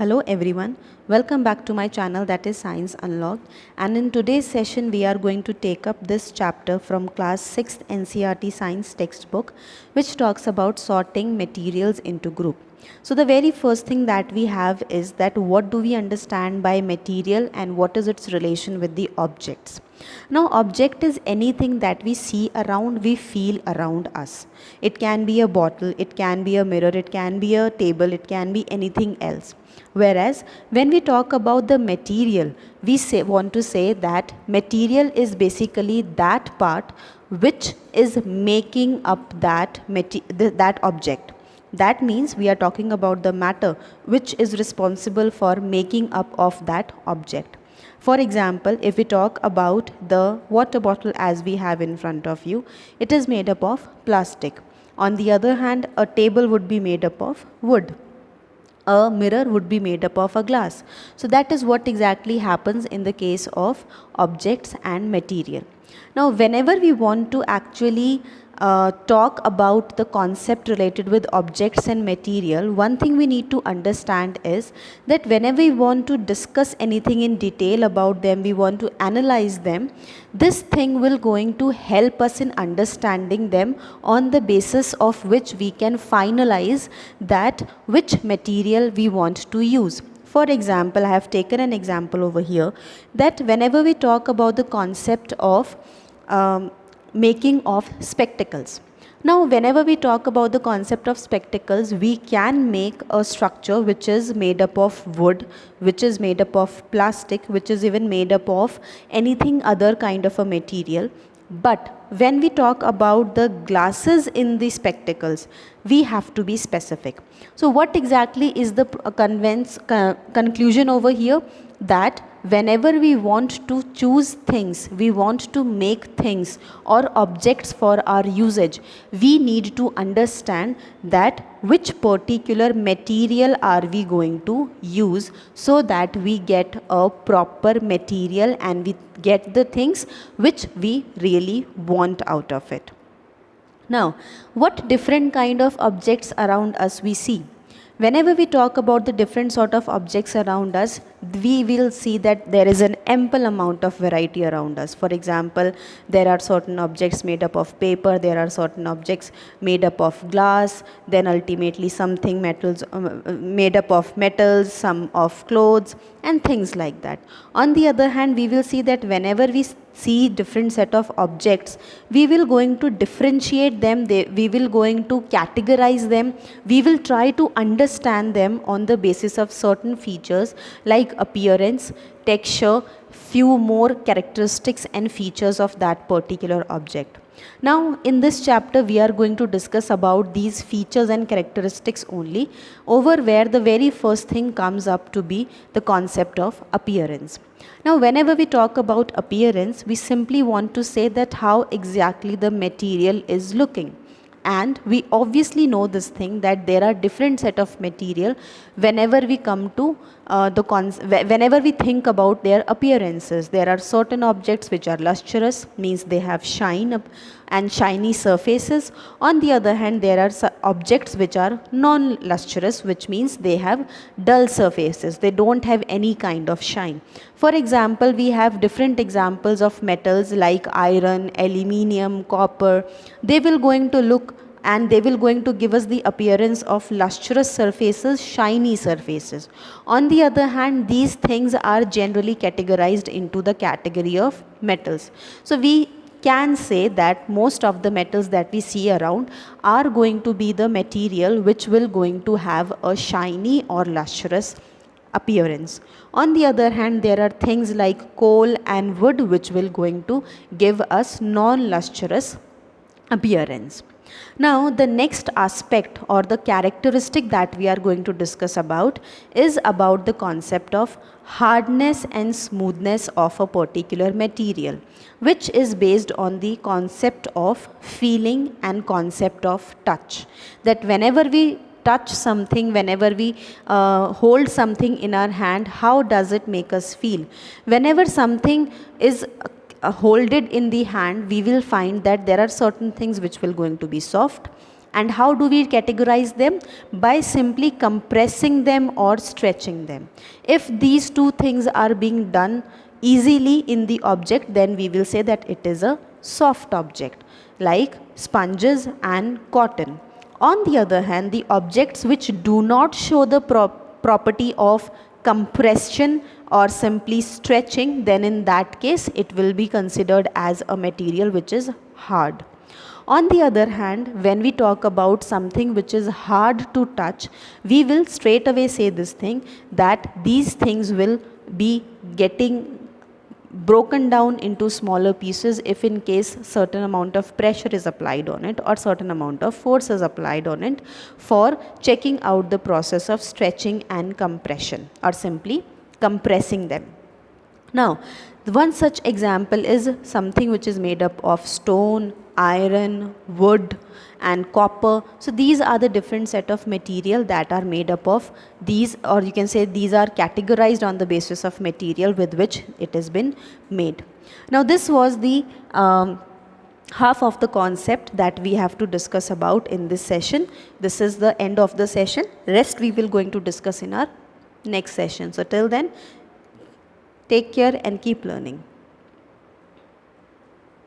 Hello everyone, welcome back to my channel that is Science Unlocked, and in today's session we are going to take up this chapter from class 6th NCERT science textbook, which talks about sorting materials into group. So the very first thing that we have is that what do we understand by material and what is its relation with the objects. Now object is anything that we see around, we feel around us. It can be a bottle, it can be a mirror, it can be a table, it can be anything else. Whereas when we talk about the material, we want to say that material is basically that part which is making up that object. That means we are talking about the matter which is responsible for making up of that object. For example, if we talk about the water bottle as we have in front of you, it is made up of plastic. On the other hand, a table would be made up of wood. A mirror would be made up of a glass. So that is what exactly happens in the case of objects and material. Now whenever we want to actually talk about the concept related with objects and material, one thing we need to understand is that whenever we want to discuss anything in detail about them, we want to analyze them, this thing will going to help us in understanding them, on the basis of which we can finalize that which material we want to use. For example, I have taken an example over here that whenever we talk about the concept of making of spectacles. Now whenever we talk about the concept of spectacles, we can make a structure which is made up of wood, which is made up of plastic, which is even made up of anything other kind of a material. But when we talk about the glasses in the spectacles, we have to be specific. So what exactly is the conclusion over here? That whenever we want to choose things, we want to make things or objects for our usage, we need to understand that which particular material are we going to use, so that we get a proper material and we get the things which we really want out of it. Now, what different kind of objects around us we see? Whenever we talk about the different sort of objects around us, we will see that there is an ample amount of variety around us. For example, there are certain objects made up of paper, there are certain objects made up of glass, then ultimately something made up of metals, some of clothes and things like that. On the other hand, we will see that whenever we see different set of objects, we will going to differentiate them, we will going to categorize them, we will try to understand them on the basis of certain features like appearance, texture, few more characteristics and features of that particular object. Now in this chapter we are going to discuss about these features and characteristics only, over where the very first thing comes up to be the concept of appearance. Now whenever we talk about appearance, we simply want to say that how exactly the material is looking. And we obviously know this thing that there are different set of material whenever we come to whenever we think about their appearances. There are certain objects which are lustrous, means they have shine and shiny surfaces. On the other hand, there are objects which are non-lustrous, which means they have dull surfaces, they don't have any kind of shine. For example, we have different examples of metals like iron, aluminium, copper. They will going to look and they will going to give us the appearance of lustrous surfaces, shiny surfaces. On the other hand, these things are generally categorized into the category of metals. So we can say that most of the metals that we see around are going to be the material which will going to have a shiny or lustrous appearance. On the other hand, there are things like coal and wood which will going to give us non-lustrous appearance. Now the next aspect or the characteristic that we are going to discuss about is about the concept of hardness and smoothness of a particular material, which is based on the concept of feeling and concept of touch. That whenever we touch something, whenever we hold something in our hand, how does it make us feel? Whenever something is hold it in the hand, we will find that there are certain things which will going to be soft, And how do we categorize them? By simply compressing them or stretching them. If these two things are being done easily in the object, then we will say that it is a soft object, like sponges and cotton. On the other hand, the objects which do not show the property of compression or simply stretching, then in that case it will be considered as a material which is hard. On the other hand, when we talk about something which is hard to touch, we will straight away say this thing, that these things will be getting broken down into smaller pieces if in case certain amount of pressure is applied on it or certain amount of force is applied on it for checking out the process of stretching and compression or simply compressing them. Now, one such example is something which is made up of stone, iron, wood and copper. So these are the different set of material that are made up of these, or you can say these are categorized on the basis of material with which it has been made. Now this was the half of the concept that we have to discuss about in this session. This is the end of the session. Rest we will going to discuss in our next session. So till then, take care and keep learning.